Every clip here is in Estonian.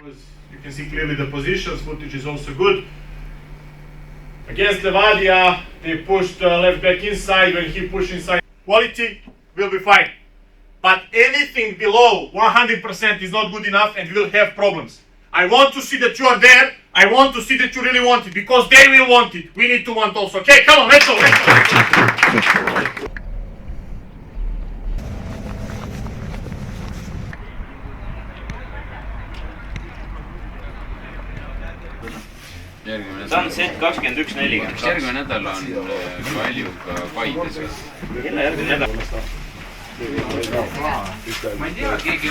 You can see clearly the positions, footage is also good. Against Levadia, they pushed left back inside. When he pushed inside, quality will be fine. But anything below 100% is not good enough and will have problems. I want to see that you are there. I want to see that you really want it because they will want it. We need to want also. Okay, come on, let's go. Ta on set 21.40. Järgmine nädal on Kaljuga Paides või? Kelle järgmine nädal? Ma ei tea, keegi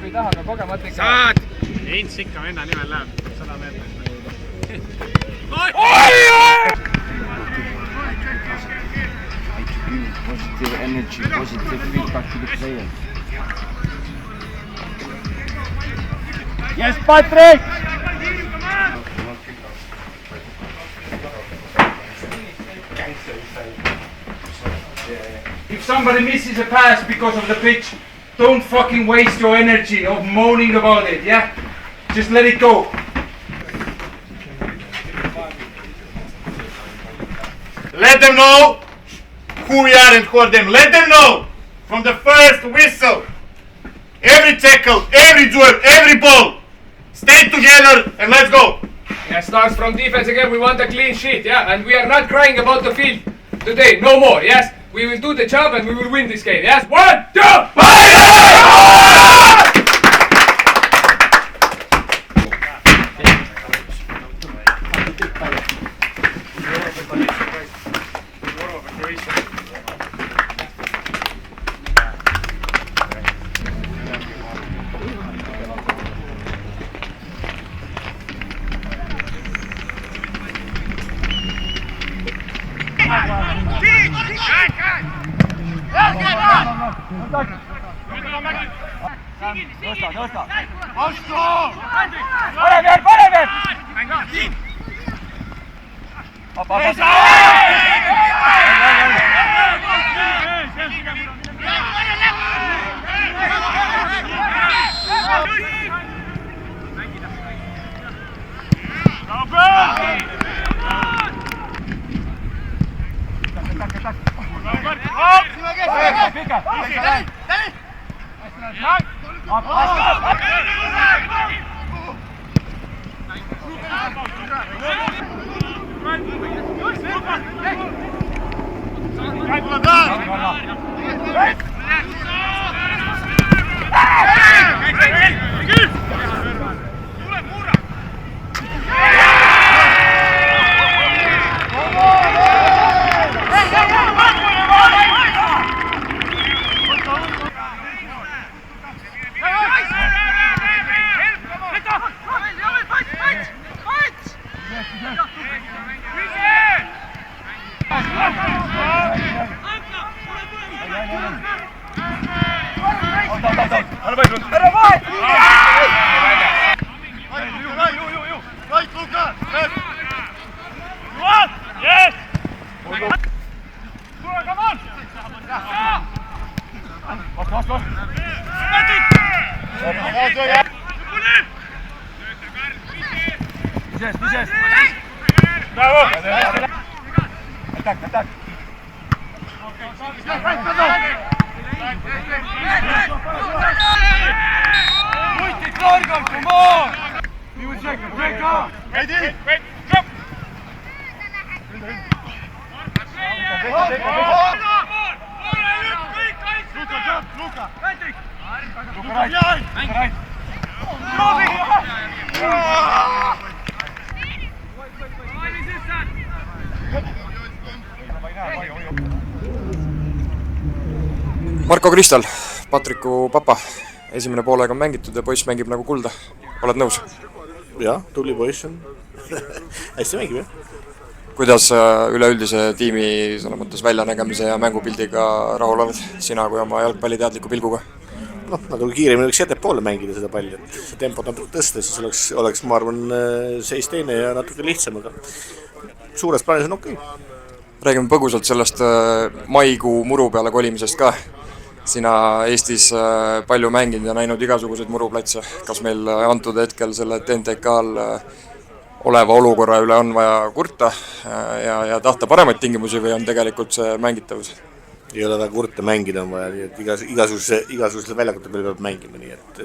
Kui taha, aga kogemata ikka... Saad! Heinz ikka venna nimel läheb 100 meetrit. Positive energy, positive feedback to the players. Yes, Patrick! If somebody misses a pass because of the pitch, don't fucking waste your energy of moaning about it, yeah? Just let it go. Let them know who we are and who are them. Let them know from the first whistle. Every tackle, every duel, every ball. Stand together and let's go. Yeah, starts from defense again. We want a clean sheet, yeah? And we are not crying about the field today. No more, yes? We will do the job and we will win this game, yes? 1, 2, fire! Marko Kristal, Patriku papa. Esimene poolega on mängitud ja poiss mängib nagu kulda. Oled nõus? Jah, tubli poiss on. Hästi mängib, jah? kuidas üleüldise tiimi selles mõttes väljanägemise ja mängupildiga rahul oled sina kui oma jalgpalliteadliku pilguga? Natuke kiiremini võiks ettepoole mängida seda palli, et see tempot natuke tõsta, siis oleks ma arvan, seis teine ja natuke lihtsam, aga suures plaanis on okei. Räägime põgusalt sellest maikuu muru peale kolimisest ka. Sina Eestis palju mänginud ja näinud igasuguseid muruplatse. Kas meil antud hetkel selle NTK-l oleva olukorra üle on vaja kurta ja tahta paremaid tingimusi või on tegelikult see mängitavus? Ei ole väga kurta, mängida on vaja, nii et igasugusele väljakute peale peab mängima, nii et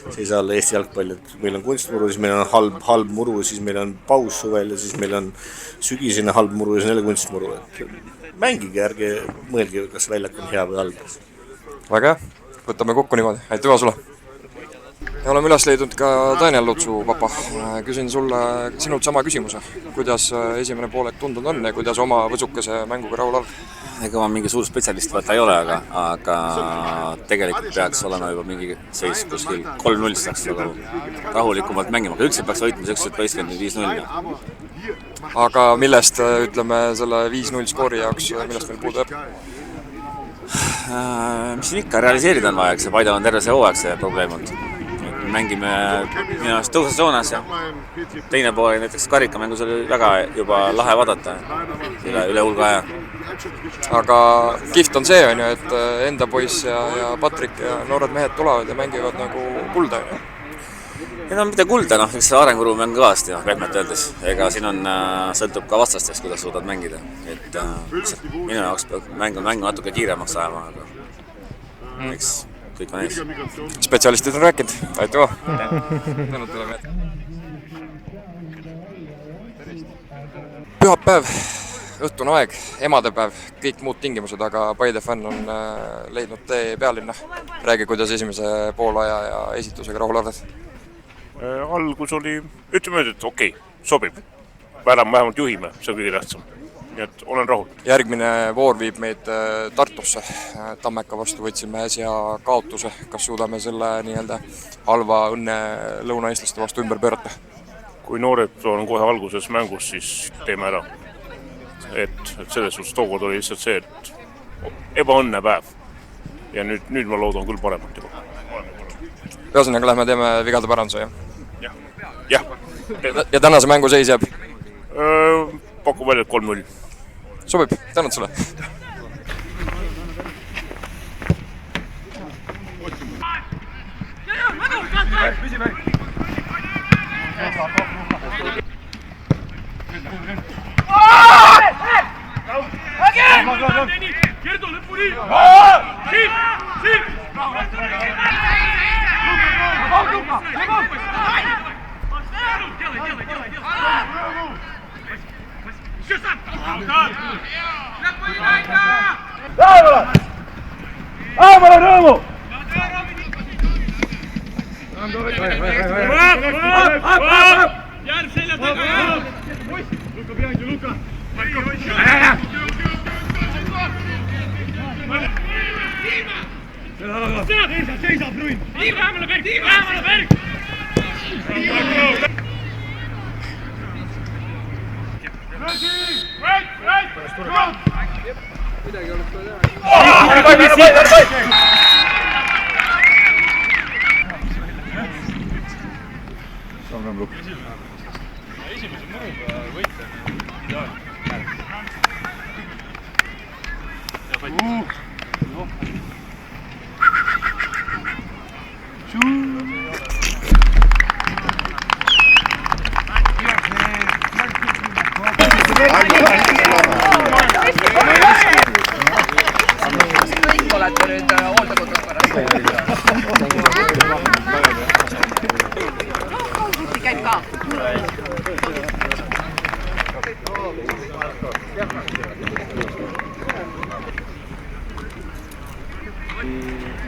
see ei saa olla Eesti jalgpall, et meil on kunstmuru, siis meil on halb muru, siis meil on paus suvel ja siis meil on sügisene halb muru ja siis jälle kunstmuru, et mängige, ärge mõelge, kas väljak on hea või halb. Väga hea, võtame kokku niimoodi, aitüva sulle! Ja oleme üles leidnud ka Daniel Lutsu, papa. Küsin sulle sinult sama küsimuse. Kuidas esimene poolek tundunud on ja kuidas oma võsukese mänguga rahul oled? Ega ma mingi suur spetsialist võtta ei ole, aga tegelikult peaks olema juba mingi seis kuskil 3-0 saaks rahulikumalt mängima. Aga üldse peaks võitma sellised võistkond 5-0. Aga millest, ütleme, selle 5-0 skoori jaoks, millest meil puudu jääb? Mis siin ikka realiseerida on vaja, eks see Paide on terve see hooaeg see probleem on. Mängime minu arust tõusas joonas ja teine pool näiteks karikamängus oli väga juba lahe vaadata üle hulga aja. Aga kihvt on see, et enda poiss ja Patrik ja noored mehed tulevad ja mängivad nagu kulda. Ei no mitte kulda, eks see arenguruumi on kõvasti, pehmelt öeldes. Ega siin on, sõltub ka vastastest, kuidas suudad mängida. Et minu jaoks peab mängu natuke kiiremaks ajama, aga eks kõik on ees. Spetsialistid on rääkinud, aitüva! Tänud teile mehed! Pühapäev, õhtune aeg, emadepäev, kõik muud tingimused, aga Paide fänn on leidnud tee pealinna. Räägi, kuidas esimese poolaja ja esitusega rahul oled? Algus oli, ütleme, et okei, sobib. Vähemalt juhime, see on kõige tähtsam. Nii et olen rahul. Järgmine voor viib meid Tartusse. Tammeka vastu võtsime äsja kaotuse. Kas suudame selle nii-öelda halva õnne lõunaeestlaste vastu ümber pöörata? Kui noored on kohe alguses mängus, siis teeme ära. Et selles suhtes tookord oli lihtsalt see, et ebaõnne päev. Ja nüüd ma loodan küll paremat juba. Ühesõnaga lähme teeme vigade paranduse, jah? Jah. Ja tänase mängu seis jääb? Paku välja 3-0. Sobib, tänud sulle!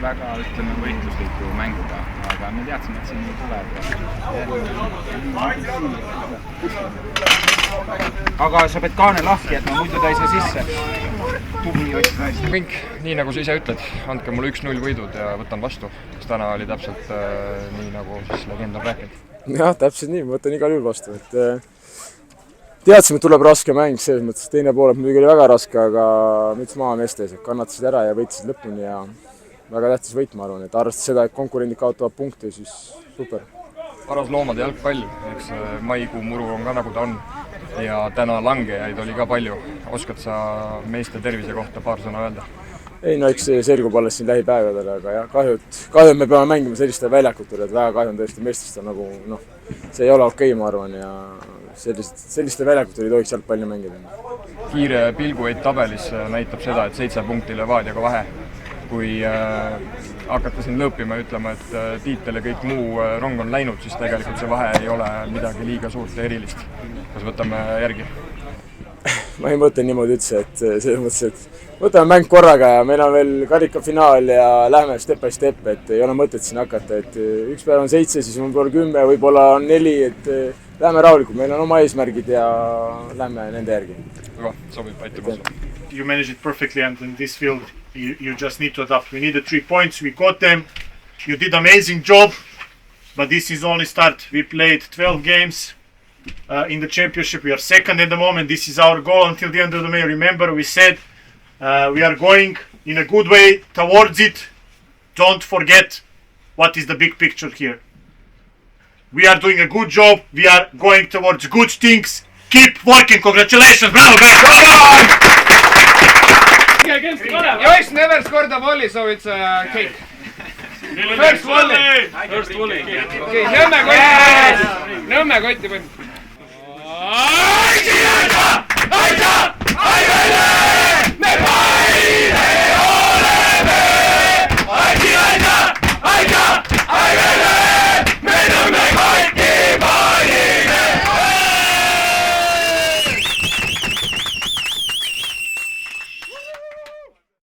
Väga, ütleme, võitlusliku mänguga, aga me teadsime, et siin tuleb. Aga sa pead kaane lahti, et muidu ta ei saa sisse. Kõik, nii nagu sa ise ütled, andke mulle 1-0 võidud ja võtan vastu. Kas täna oli täpselt nii, nagu siis legend on rääkinud? Jah, täpselt nii, ma võtan igal juhul vastu. teadsime, et tuleb raske mäng, selles mõttes teine poolek muidugi oli väga raske, aga müts maha meeste ees, et kannatasid ära ja võitsid lõpuni ja väga tähtis võit, ma arvan, et arvestades seda, et konkurendid kaotavad punkte, siis super. paras loomade jalgpall, eks maikuu muru on ka nagu ta on ja täna langejaid oli ka palju. Oskad sa meeste tervise kohta paar sõna öelda? Ei, no eks see selgub alles siin lähipäevadel, aga jah, kahju, et me peame mängima selliste väljakutel, et väga kahju on tõesti meestest on nagu, see ei ole okei, ma arvan, ja selliste väljakutel ei tohiks jalgpalli mängida. Kiire pilguheit tabelis näitab seda, et 7 punkti Levadiaga vahe. Kui hakata siin lõõpima ja ütlema, et tiitel ja kõik muu rong on läinud, siis tegelikult see vahe ei ole midagi liiga suurt ja erilist. Kas võtame järgi? Ma ei mõtle niimoodi üldse, et selles mõttes, et võtame mäng korraga ja meil on veel karikafinaal ja lähme step by step, et ei ole mõtet siin hakata, et üks päev on 7, siis võib-olla 10, võib-olla on 4, et lähme rahulikult, meil on oma eesmärgid ja lähme nende järgi. Väga sobib, aitäh. You managed it perfectly and in this field you just need to adapt. We needed 3 points, we got them. You did amazing job, but this is only start. We played 12 games in the championship. We are second at the moment. This is our goal until the end of the May. Remember, we said we are going in a good way towards it. Don't forget what is the big picture here. We are doing a good job. We are going towards good things. Keep working. Congratulations. Bravo, guys. Joyce never scored a volley, so it's a cake. First volley. Okay, Nõmme kotti. Nõmme kotti.